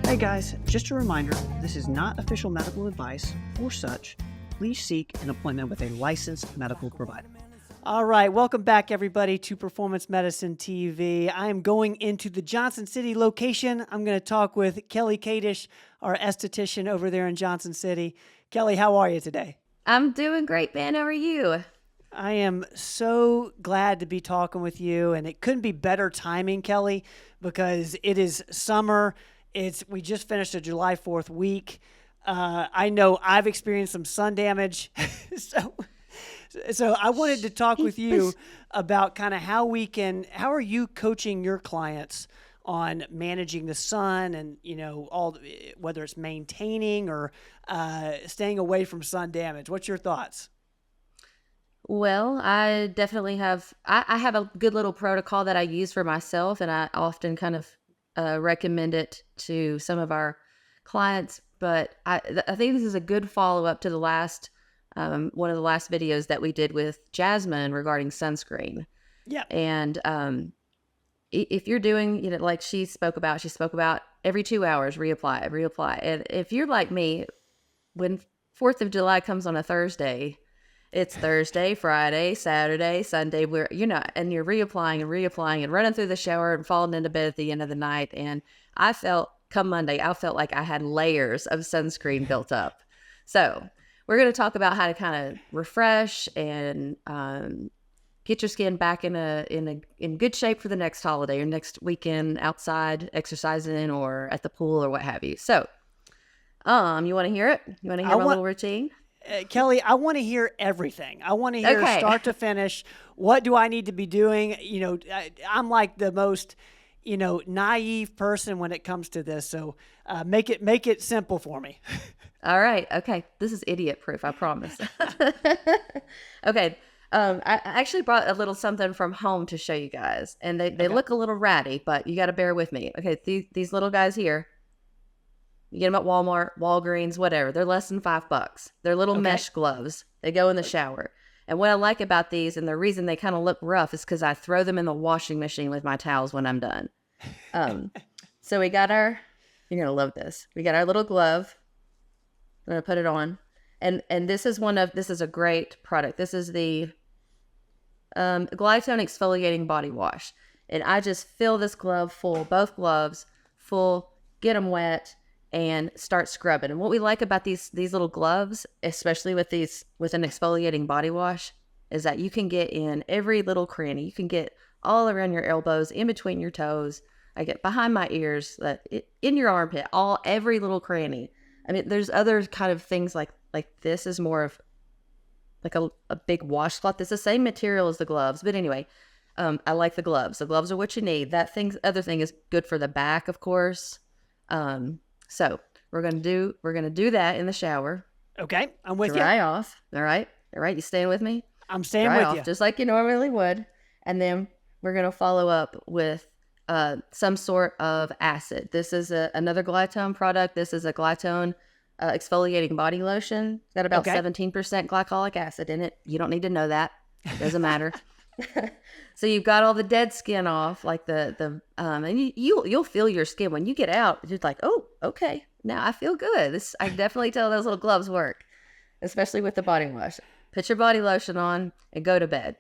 Hey guys, just a reminder, this is not official medical advice. For such, please seek an appointment with a licensed medical provider. All right, welcome back everybody to Performance Medicine TV. I am going into the Johnson City location. I'm going to talk with Kelly Kattesh, our esthetician over there in Johnson City. Kelly, how are you today? I'm doing great, man. How are you? I am so glad to be talking with you, and it couldn't be better timing, Kelly, because it is summer. We just finished a July 4th week. I know I've experienced some sun damage, so I wanted to talk with you about kind of how are you coaching your clients on managing the sun and, whether it's maintaining or staying away from sun damage. What's your thoughts? Well, I definitely have, I have a good little protocol that I use for myself, and I often kind of recommend it to some of our clients. But I think this is a good follow-up to the last, one of the last videos that we did with Jasmine regarding sunscreen. Yeah. And if you're doing, like she spoke about every 2 hours, reapply. And if you're like me, when 4th of July comes on a Thursday, it's Thursday, Friday, Saturday, Sunday, and you're reapplying and running through the shower and falling into bed at the end of the night. And come Monday, I felt like I had layers of sunscreen built up. So we're going to talk about how to kind of refresh and get your skin back in good shape for the next holiday or next weekend outside exercising or at the pool or what have you. So, you want to hear it? You want to hear my little routine? Kelly, I want to hear everything. I want to hear start to finish. What do I need to be doing? I'm like the most, naive person when it comes to this. So make it simple for me. All right. Okay. This is idiot proof. I promise. Okay. I actually brought a little something from home to show you guys, and they look a little ratty, but you got to bear with me. Okay. These little guys here. You get them at Walmart, Walgreens, whatever. They're less than $5. They're little mesh gloves. They go in the shower. And what I like about these, and the reason they kind of look rough, is because I throw them in the washing machine with my towels when I'm done. So we got you're going to love this. We got our little glove. I'm going to put it on. And this is a great product. This is the Glytone Exfoliating Body Wash. And I just fill this glove full, both gloves full, get them wet, and start scrubbing. And what we like about these little gloves, especially with an exfoliating body wash, is that you can get in every little cranny. You can get all around your elbows, in between your toes. I get behind my ears, in your armpit, every little cranny. I mean, there's other kind of things like this is more of like a big washcloth. It's the same material as the gloves, but anyway, I like the gloves. The gloves are what you need. Other thing is good for the back, of course. So we're gonna do that in the shower. Okay, I'm with you. Dry off. All right. You staying with me? I'm staying Dry with off, you, just like you normally would. And then we're gonna follow up with some sort of acid. This is another Glytone product. This is a Glytone exfoliating body lotion. It's got about 17% glycolic acid in it. You don't need to know that. Doesn't matter. So you've got all the dead skin off, like and you'll feel your skin when you get out. It's just like, oh, okay, now I feel good. I definitely tell those little gloves work, especially with the body wash. Put your body lotion on and go to bed.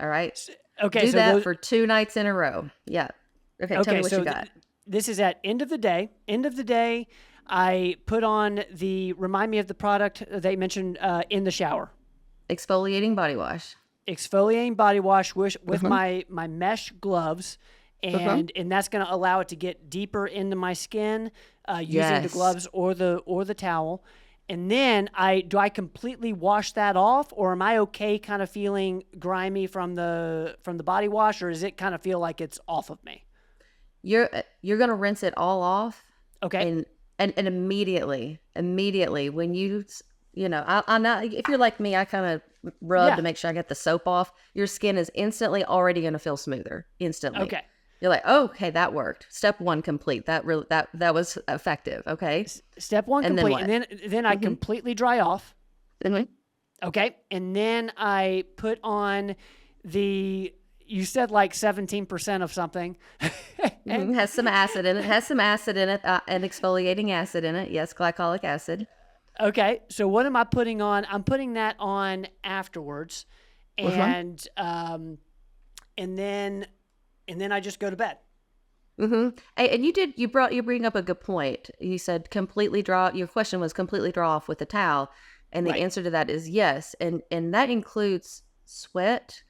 All right. Okay. Do that for 2 nights in a row. Yeah. Okay. Tell me what you got. This is at end of the day. I put on remind me of the product they mentioned in the shower. Exfoliating body wash. Exfoliating body wash with my mesh gloves, and that's going to allow it to get deeper into my skin using the gloves or the towel. And then do I completely wash that off, or am I okay kind of feeling grimy from the body wash, or does it kind of feel like it's off of me? You're going to rinse it all off. Okay. And immediately when I'm not, if you're like me, I kind of rub to make sure I get the soap off. Your skin is instantly already going to feel smoother instantly. Okay. You're like, oh, okay, that worked. Step 1 complete. That was effective. Okay. Step 1 complete. And then I completely dry off. Mm-hmm. Okay. And then I put on the you said like 17% of something. And Has some acid in it. Has some acid in it, and exfoliating acid in it. Yes, glycolic acid. okay, so what am I putting on? I'm putting that on afterwards, Uh-huh. and then I just go to bed. Mm-hmm. And you bring up a good point. You said completely draw. Your question was completely draw off with a towel, and the Right. answer to that is yes. And that includes sweat.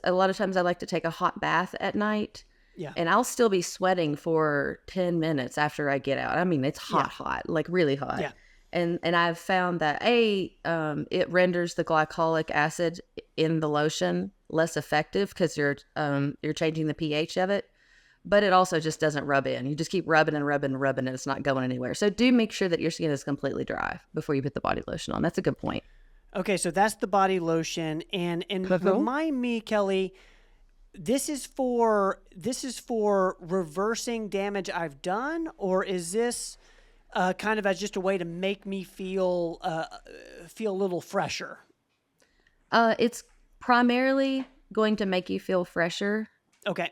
A lot of times I like to take a hot bath at night, Yeah. and I'll still be sweating for 10 minutes after I get out. I mean, it's Yeah. hot, like really hot. Yeah. And I've found that it renders the glycolic acid in the lotion less effective because you're changing the pH of it, but it also just doesn't rub in. You just keep rubbing and rubbing and rubbing, and it's not going anywhere. So do make sure that your skin is completely dry before you put the body lotion on. That's a good point. Okay, so that's the body lotion, and remind me, Kelly, this is for reversing damage I've done, or is this kind of as just a way to make me feel a little fresher? It's primarily going to make you feel fresher. Okay.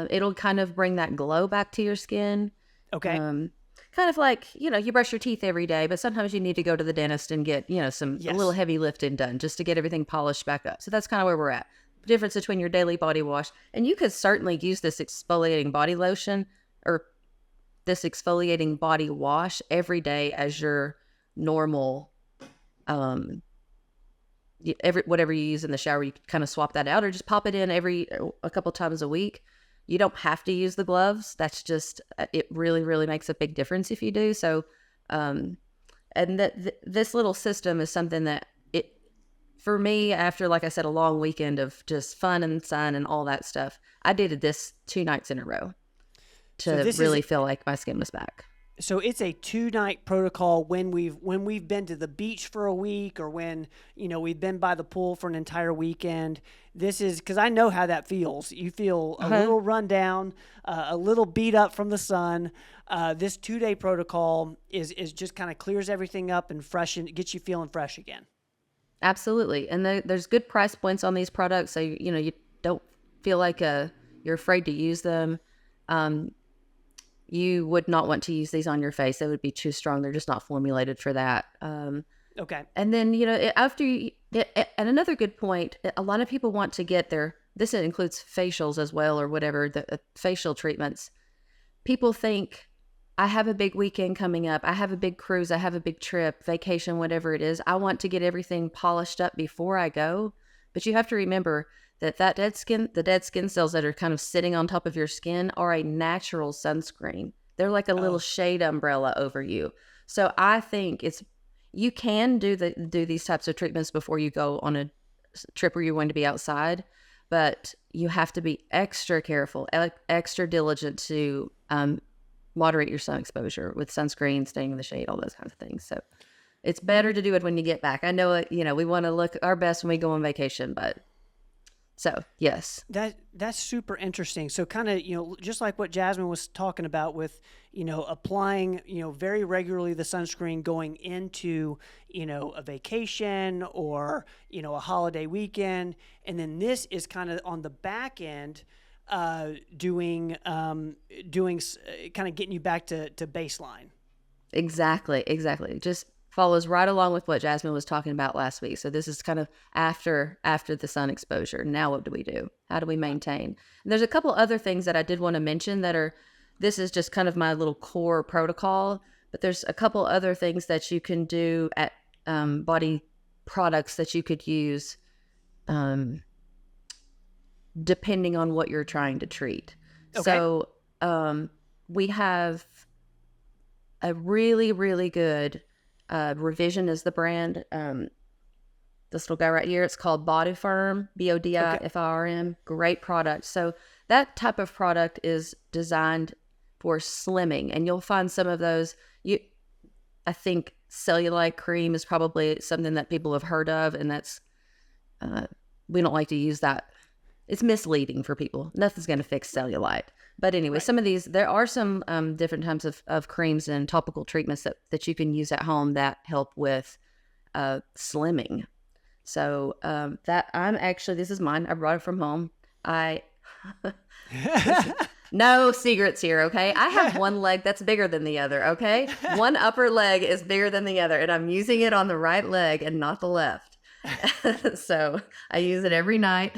It'll kind of bring that glow back to your skin. Okay. Um, Kind of like, you brush your teeth every day, but sometimes you need to go to the dentist and get, a little Yes. heavy lifting done just to get everything polished back up. So that's kind of where we're at. The difference between your daily body wash, and you could certainly use this exfoliating body lotion or this exfoliating body wash every day as your normal, um, whatever you use in the shower. You kind of swap that out or just pop it in a couple times a week. You don't have to use the gloves. That's just, it really, really makes a big difference if you do. So, and this little system is something that for me, after, like I said, a long weekend of just fun and sun and all that stuff, I did this 2 nights in a row So to this is really feel like my skin was back. so it's a 2 night protocol when we've been to the beach for a week, or when we've been by the pool for an entire weekend. This is because I know how that feels. You feel a Uh-huh. little run down, a little beat up from the sun. This 2 day protocol is just kind of clears everything up and gets you feeling fresh again. Absolutely. And there's good price points on these products. So, you don't feel like you're afraid to use them. Um, you would not want to use these on your face. They would be too strong. They're just not formulated for that. Okay. And then, and another good point, a lot of people want to get this includes facials as well, or whatever, the facial treatments. People think, I have a big weekend coming up. I have a big cruise. I have a big trip, vacation, whatever it is. I want to get everything polished up before I go. But you have to remember that the dead skin cells that are kind of sitting on top of your skin are a natural sunscreen. They're like a little Oh, shade umbrella over you. So I think you can do these types of treatments before you go on a trip where you're going to be outside, but you have to be extra careful, extra diligent to moderate your sun exposure with sunscreen, staying in the shade, all those kinds of things. So it's better to do it when you get back. I know we want to look our best when we go on vacation, but so yes. that's super interesting. So kind of, just like what Jasmine was talking about with, applying, very regularly the sunscreen going into, a vacation, or, a holiday weekend. And then this is kind of on the back end, kind of getting you back to baseline. Exactly. Just follows right along with what Jasmine was talking about last week. So this is kind of after the sun exposure. Now what do we do? How do we maintain? And there's a couple other things that I did want to mention this is just kind of my little core protocol, but there's a couple other things that you can do at body products that you could use depending on what you're trying to treat. Okay. So we have a really, really good Revision is the brand. This little guy right here, it's called Body Firm, Okay. BODIFIRM. Great product. So that type of product is designed for slimming, and you'll find some of those. I think cellulite cream is probably something that people have heard of, and that's we don't like to use that. It's misleading for people. Nothing's going to fix cellulite. But anyway, Right. some of these, there are some different types of creams and topical treatments that you can use at home that help with slimming. So this is mine. I brought it from home. No secrets here, okay? I have one leg that's bigger than the other, okay? One upper leg is bigger than the other, and I'm using it on the right leg and not the left. So I use it every night.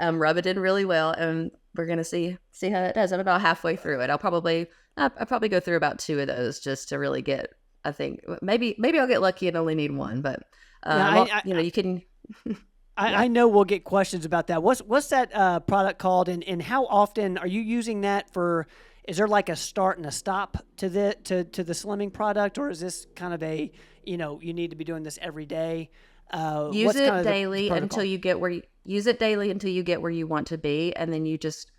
Rub it in really well, and we're gonna see how it does. I'm about halfway through it. I'll probably go through about 2 of those just to really get. I think maybe I'll get lucky and only need one, but you can. I know we'll get questions about that. What's that product called, and how often are you using that for? Is there like a start and a stop to the slimming product, or is this kind of a you need to be doing this every day? Use it daily until you get where you want to be, and then you just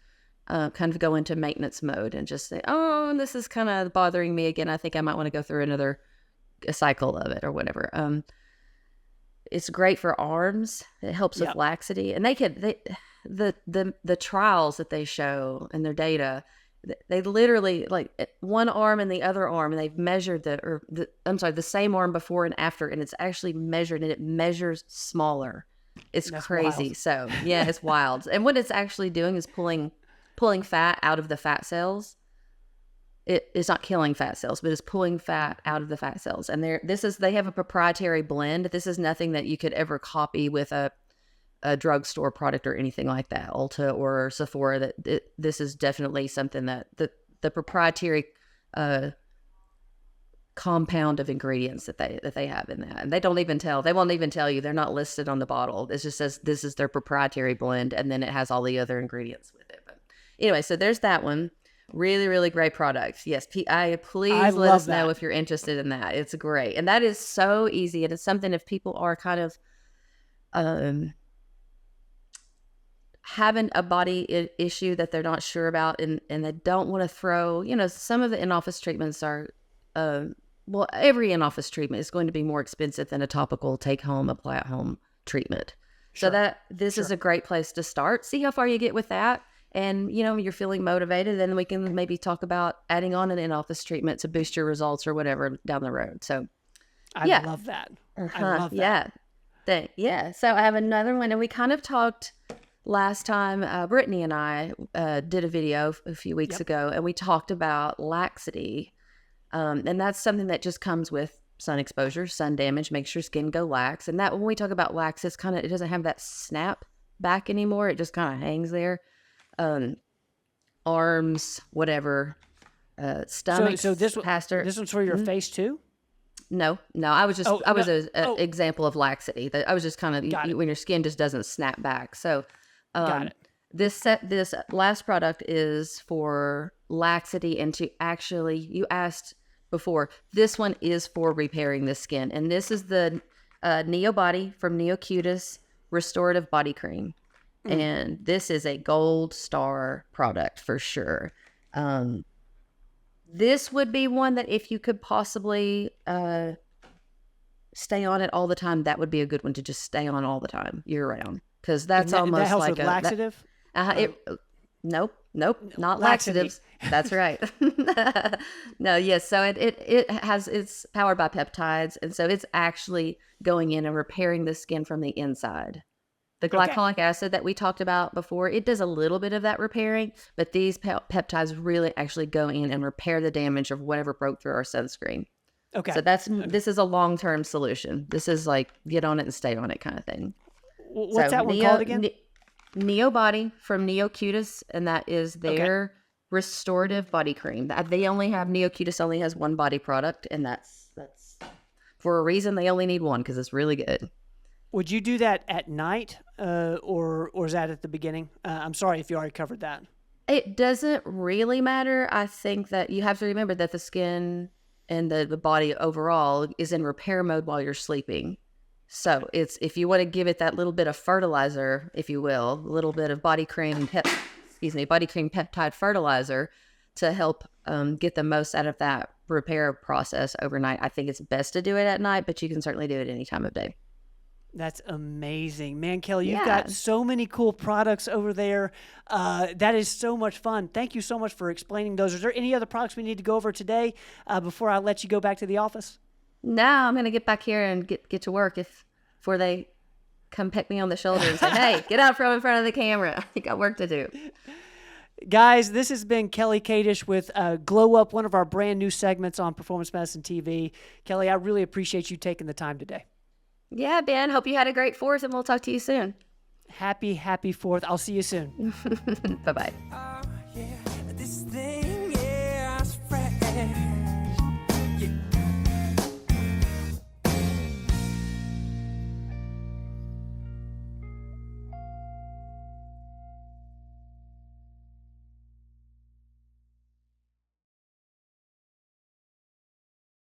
kind of go into maintenance mode and just say, "Oh, this is kind of bothering me again. I think I might want to go through another cycle of it or whatever." It's great for arms. It helps with laxity, and the trials that they show in their data. They literally like one arm and the other arm, and they've measured the same arm before and after, and it's actually measured, and it measures smaller. It's crazy. Wild. So yeah, it's wild. And what it's actually doing is pulling fat out of the fat cells. It's not killing fat cells, but it's pulling fat out of the fat cells. And they have a proprietary blend. This is nothing that you could ever copy with a drugstore product or anything like that, Ulta or Sephora. This is definitely something that the proprietary compound of ingredients that they have in that, and they won't even tell you. They're not listed on the bottle. It just says this is their proprietary blend, and then it has all the other ingredients with it. But anyway, so there's that one. Really, really great product. Yes, please let us know if you're interested in that. It's great, and that is so easy. And it's something if people are kind of having a body issue that they're not sure about, and they don't want to throw, some of the in-office treatments are, every in-office treatment is going to be more expensive than a topical take-home, apply-at-home treatment. Sure. So this is a great place to start. See how far you get with that. And, you're feeling motivated, then we can maybe talk about adding on an in-office treatment to boost your results or whatever down the road. So, I love that. I love that. So I have another one, and we kind of talked last time. Brittany and I did a video a few weeks ago, and we talked about laxity. And that's something that just comes with sun exposure, sun damage, makes your skin go lax. And that when we talk about lax, it doesn't have that snap back anymore. It just kind of hangs there. Arms, whatever, stomach. So this one's for your face too? No. I was just an example of laxity. I was just kind of when your skin just doesn't snap back. So, got it. This last product is for laxity, and you asked before. This one is for repairing the skin, and this is the Neo Body from NeoCutis Restorative Body Cream. And this is a gold star product for sure. This would be one that if you could possibly stay on it all the time, that would be a good one to just stay on all the time, year round. Because that's almost that helps like with laxative? Nope, not laxatives. That's right. No, yes. So it's powered by peptides, and so it's actually going in and repairing the skin from the inside. The glycolic acid that we talked about before, it does a little bit of that repairing, but these peptides really actually go in and repair the damage of whatever broke through our sunscreen. Okay. So this is a long-term solution. This is like get on it and stay on it kind of thing. What's that one called again? Neo Body from NeoCutis, and that is their restorative body cream. NeoCutis only has one body product, and that's for a reason. They only need one because it's really good. Would you do that at night, or is that at the beginning? I'm sorry if you already covered that. It doesn't really matter. I think that you have to remember that the skin and the body overall is in repair mode while you're sleeping. So if you want to give it that little bit of fertilizer, if you will, a little bit of body cream peptide fertilizer to help get the most out of that repair process overnight, I think it's best to do it at night, but you can certainly do it any time of day. That's amazing. Man, Kelly, you've got so many cool products over there. That is so much fun. Thank you so much for explaining those. Is there any other products we need to go over today before I let you go back to the office? No, I'm going to get back here and get to work before they come peck me on the shoulder and say, hey, get out from in front of the camera. You got work to do. Guys, this has been Kelly Kattesh with Glow Up, one of our brand new segments on Performance Medicine TV. Kelly, I really appreciate you taking the time today. Yeah, Ben. Hope you had a great 4th, and we'll talk to you soon. Happy 4th. I'll see you soon. Bye-bye. Yeah.